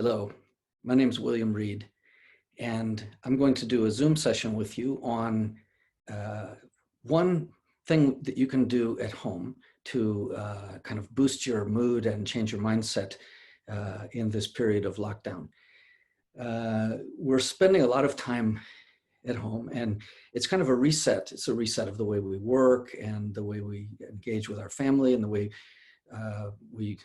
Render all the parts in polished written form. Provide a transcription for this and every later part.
Hello, my name is William Reed, and I'm going to do a Zoom session with you on one thing that you can do at home to kind of boost your mood and change your mindset in this period of lockdown. We're spending a lot of time at home, and it's kind of a reset. It's a reset of the way we work and the way we engage with our family and the way we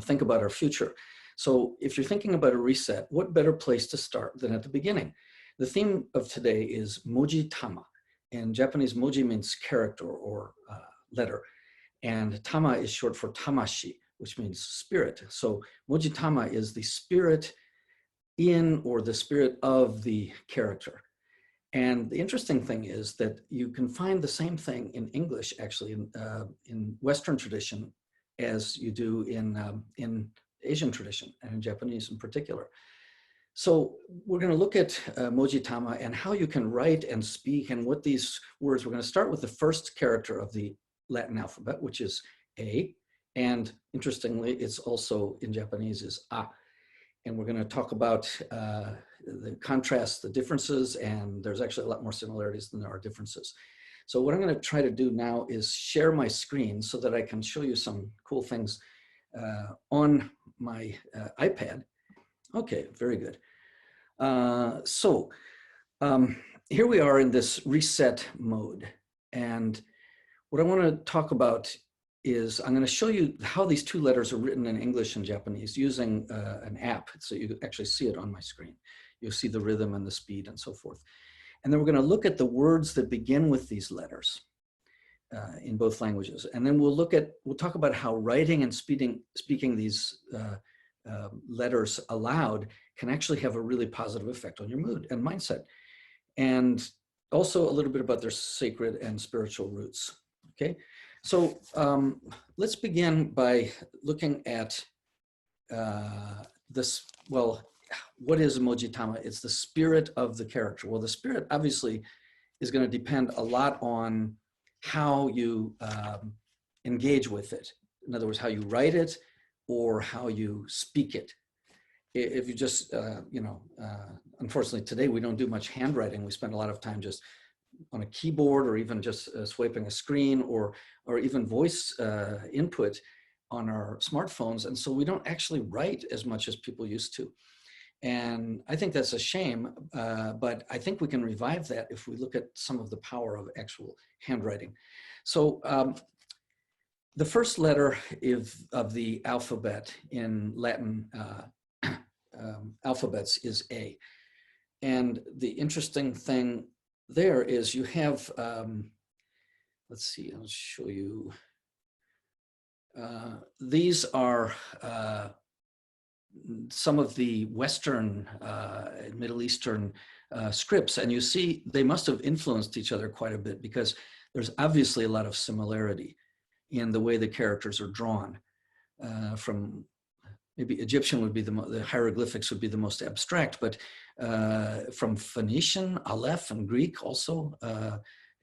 think about our future. So if you're thinking about a reset, what better place to start than at the beginning? The theme of today is MOJI Tama. In Japanese, moji means character or letter, and Tama is short for tamashi, which means spirit. So MOJI Tama is the spirit in or the spirit of the character. And the interesting thing is that you can find the same thing in English, actually, in Western tradition, as you do in Asian tradition and in Japanese in particular. So we're going to look at MOJI Tama and how you can write and speak and what these words. We're going to start with the first character of the Latin alphabet, which is A. And interestingly, it's also in Japanese is A. And we're going to talk about the contrasts, the differences, and there's actually a lot more similarities than there are differences. So what I'm going to try to do now is share my screen so that I can show you some cool things on my iPad. Okay, very good. Here we are in this reset mode. And what I want to talk about is I'm going to show you how these two letters are written in English and Japanese using an app. So you actually see it on my screen. You'll see the rhythm and the speed and so forth. And then we're going to look at the words that begin with these letters in both languages. And then we'll talk about how writing and speaking these letters aloud can actually have a really positive effect on your mood and mindset. And also a little bit about their sacred and spiritual roots. Okay, so let's begin by looking at this. Well, what is MOJI Tama? It's the spirit of the character. Well, the spirit obviously is going to depend a lot on how you engage with it. In other words, how you write it or how you speak it. If you just, unfortunately today we don't do much handwriting. We spend a lot of time just on a keyboard or even just swiping a screen or even voice input on our smartphones. And so we don't actually write as much as people used to. And I think that's a shame, but I think we can revive that if we look at some of the power of actual handwriting. So the first letter of the alphabet in Latin alphabets is A. And the interesting thing there is you have, let's see, I'll show you. These are some of the Western, Middle Eastern scripts, and you see they must have influenced each other quite a bit because there's obviously a lot of similarity in the way the characters are drawn. From maybe Egyptian would be the hieroglyphics would be the most abstract, but from Phoenician, Aleph, and Greek also,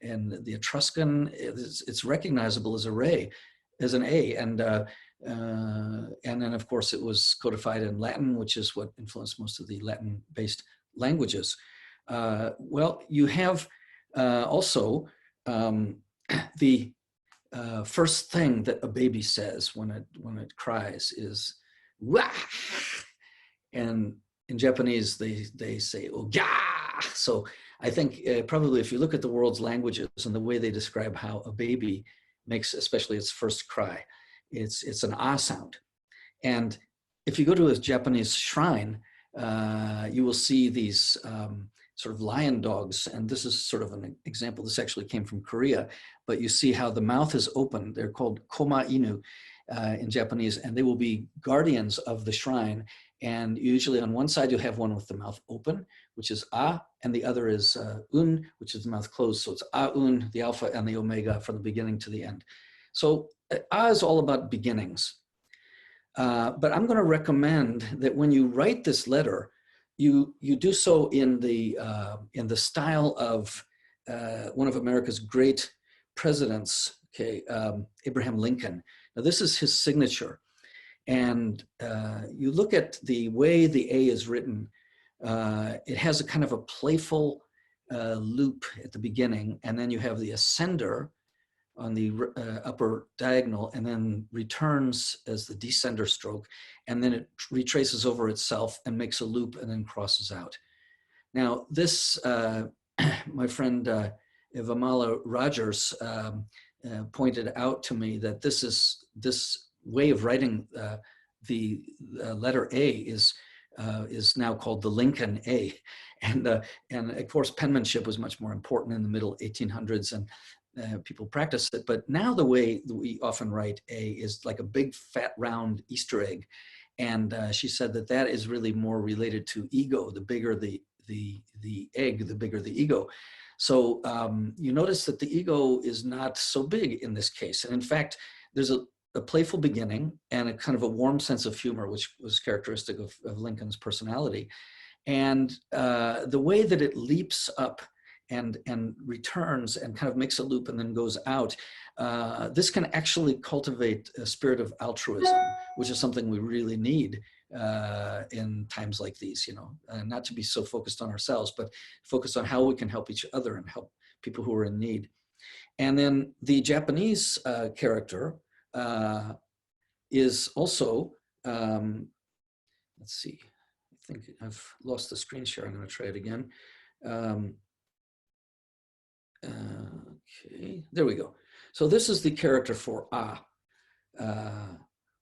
and the Etruscan, it's recognizable as an A, and then of course it was codified in Latin, which is what influenced most of the Latin-based languages. Well, you have also the first thing that a baby says when it cries is "wah," and in Japanese they say "oga." So I think probably if you look at the world's languages and the way they describe how a baby makes, especially its first cry, it's an ah sound. And if you go to a Japanese shrine, you will see these sort of lion dogs, and this is sort of an example. This actually came from Korea, but you see how the mouth is open. They're called koma inu in Japanese, and they will be guardians of the shrine. And usually on one side, you'll have one with the mouth open, which is ah, and the other is un, which is the mouth closed. So it's ah-un, the alpha and the omega from the beginning to the end. So ah is all about beginnings. But I'm going to recommend that when you write this letter, you do so in the style of one of America's great presidents, okay, Abraham Lincoln. Now this is his signature, And you look at the way the A is written, it has a kind of a playful loop at the beginning, and then you have the ascender on the upper diagonal, and then returns as the descender stroke, and then it retraces over itself and makes a loop and then crosses out. Now this, my friend Ivamala Rogers pointed out to me that this way of writing the letter A is now called the Lincoln A, and of course penmanship was much more important in the middle 1800s, and people practiced it. But now the way that we often write A is like a big fat round Easter egg, and she said that that is really more related to ego. The bigger the egg, the bigger the ego. So you notice that the ego is not so big in this case, and in fact there's a playful beginning and a kind of a warm sense of humor, which was characteristic of Lincoln's personality. And the way that it leaps up and returns and kind of makes a loop and then goes out, this can actually cultivate a spirit of altruism, which is something we really need in times like these, you know, not to be so focused on ourselves, but focused on how we can help each other and help people who are in need. And then the Japanese character is also, let's see, I think I've lost the screen share. I'm going to try it again. Okay, there we go. So this is the character for A,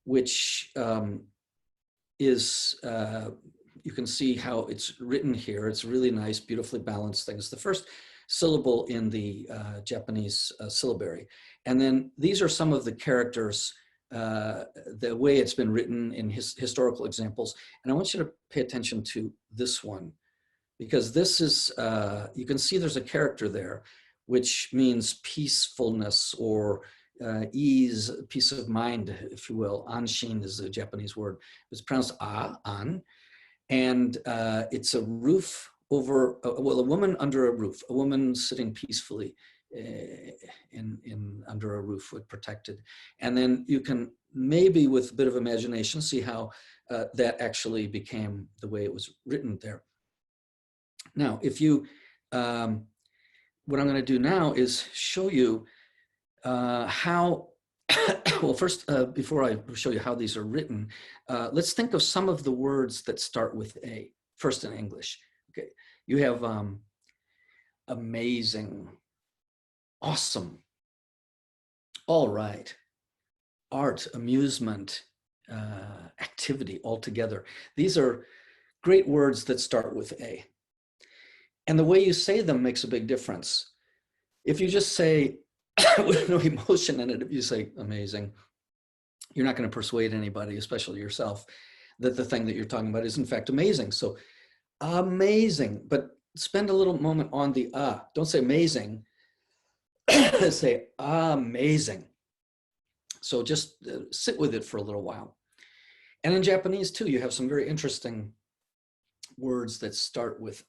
which is, you can see how it's written here. It's really nice, beautifully balanced thing. It's the first syllable in the Japanese syllabary. And then these are some of the characters, the way it's been written in historical examples. And I want you to pay attention to this one, because this is, you can see there's a character there, which means peacefulness or ease, peace of mind, if you will. Anshin is a Japanese word. It's pronounced an. And it's a roof over, well, a woman under a roof, a woman sitting peacefully under a roof with protected. And then you can maybe with a bit of imagination see how that actually became the way it was written there. Now, if you, what I'm going to do now is show you how, well, first, before I show you how these are written, let's think of some of the words that start with A, first in English. Okay, you have amazing, awesome, all right, art, amusement, activity, altogether. These are great words that start with A. And the way you say them makes a big difference. If you just say, with no emotion in it, if you say amazing, you're not going to persuade anybody, especially yourself, that the thing that you're talking about is in fact amazing. So amazing, but spend a little moment on the don't say amazing, say amazing. So just sit with it for a little while. And in Japanese too, you have some very interesting words that start with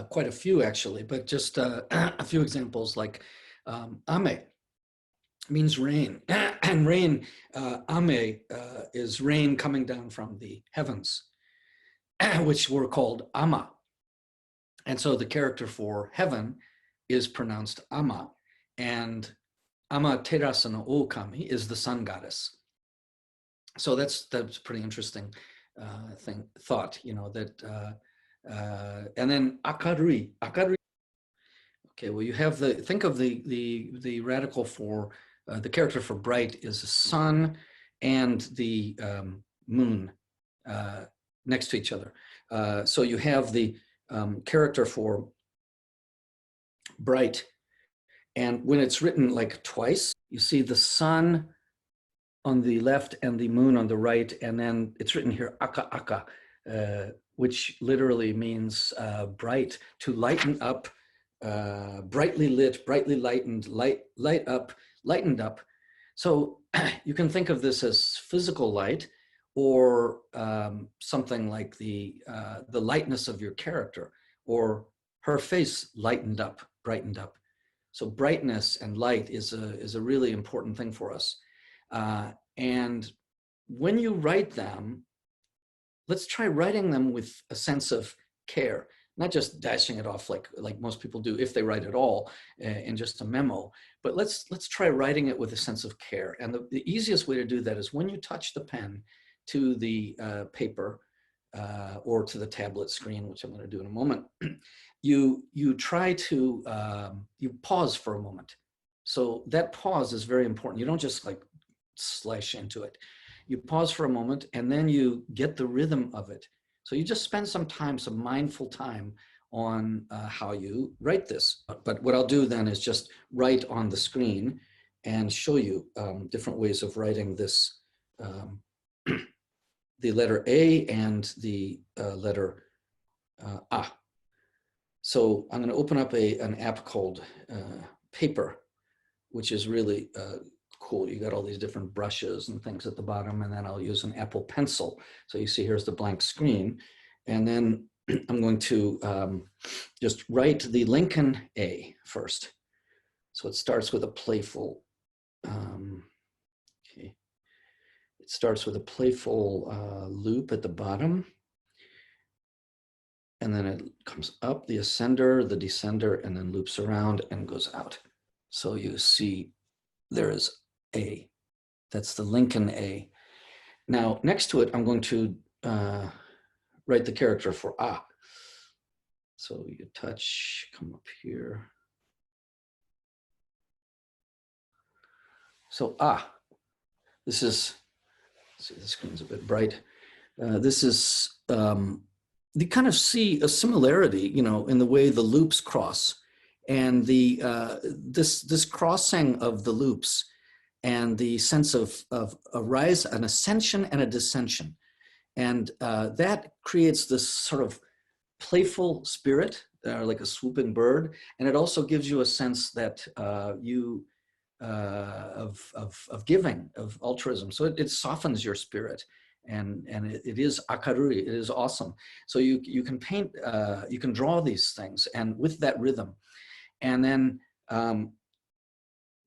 quite a few actually, but just a few examples like ame means rain, and rain, ame is rain coming down from the heavens, which were called ama. And so the character for heaven is pronounced ama, and Amaterasu no Okami is the sun goddess. So that's pretty interesting thought, you know, that, and then akarui. Okay, well, you have think of the radical for, the character for bright is the sun and the moon next to each other. So you have the character for bright, and when it's written like twice, you see the sun on the left and the moon on the right, and then it's written here aka, which literally means bright, to lighten up, brightly lit, brightly lightened, light up, lightened up. So you can think of this as physical light, or something like the lightness of your character, or her face lightened up, brightened up. So brightness and light is a really important thing for us. And when you write them, let's try writing them with a sense of care, not just dashing it off like most people do if they write at all in just a memo, but let's try writing it with a sense of care. And the easiest way to do that is when you touch the pen to the paper or to the tablet screen, which I'm going to do in a moment, you try to, you pause for a moment. So that pause is very important. You don't just like slash into it. You pause for a moment and then you get the rhythm of it. So you just spend some time, some mindful time on how you write this. But what I'll do then is just write on the screen and show you different ways of writing this, the letter A and the letter A. So I'm going to open up an app called Paper, which is really cool. You got all these different brushes and things at the bottom, and then I'll use an Apple Pencil. So you see here's the blank screen. And then I'm going to just write the Lincoln A first. So it starts with a playful, okay. It starts with a playful loop at the bottom. And then it comes up the ascender, the descender, and then loops around and goes out. So you see there is A. That's the Lincoln A. Now, next to it, I'm going to write the character for A. So you touch, come up here. So A. This is, see, the screen's a bit bright. This is, you kind of see a similarity, you know, in the way the loops cross. And the this crossing of the loops and the sense of a rise, an ascension and a descension. And that creates this sort of playful spirit, like a swooping bird. And it also gives you a sense that of giving, of altruism. So it softens your spirit. And it is akaruri, it is awesome. So you can paint, you can draw these things and with that rhythm. And then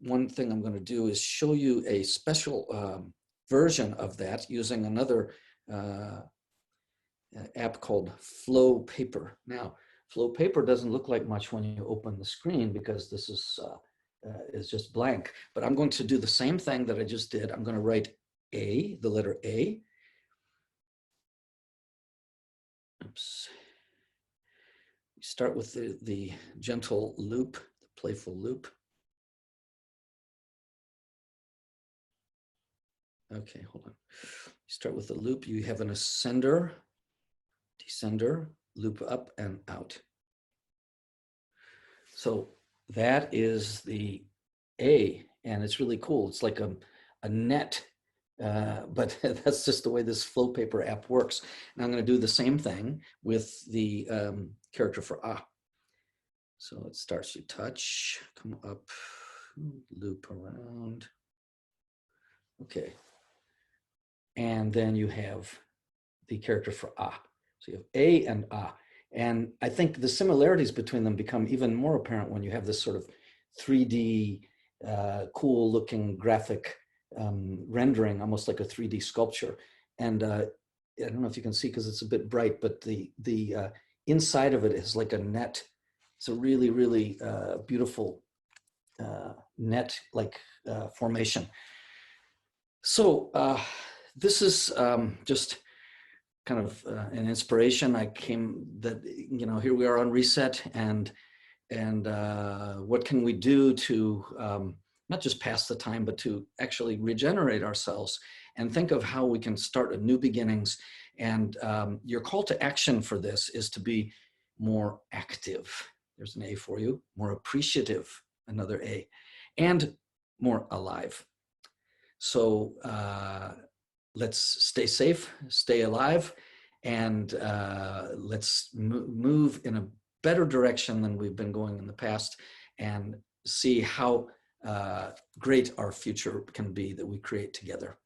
one thing I'm going to do is show you a special version of that using another app called Flow Paper. Now, Flow Paper doesn't look like much when you open the screen because this is just blank. But I'm going to do the same thing that I just did. I'm going to write A, the letter A. Oops. You start with the gentle loop, the playful loop. Okay, hold on. You start with the loop. You have an ascender, descender, loop up and out. So that is the A, and it's really cool. It's like a net, but that's just the way this Flow Paper app works. And I'm going to do the same thing with the character for A. So it starts, you touch, come up, loop around. Okay. And then you have the character for A. So you have A and A. And I think the similarities between them become even more apparent when you have this sort of 3D, cool looking graphic rendering, almost like a 3D sculpture. And I don't know if you can see because it's a bit bright, but the inside of it is like a net. It's a really, really beautiful net-like formation. So this is just kind of an inspiration. I came that, you know, here we are on Reset, and what can we do to not just pass the time, but to actually regenerate ourselves and think of how we can start a new beginnings. And your call to action for this is to be more active. There's an A for you. More appreciative, another A, and more alive. So let's stay safe, stay alive, and let's move in a better direction than we've been going in the past, and see how great our future can be that we create together.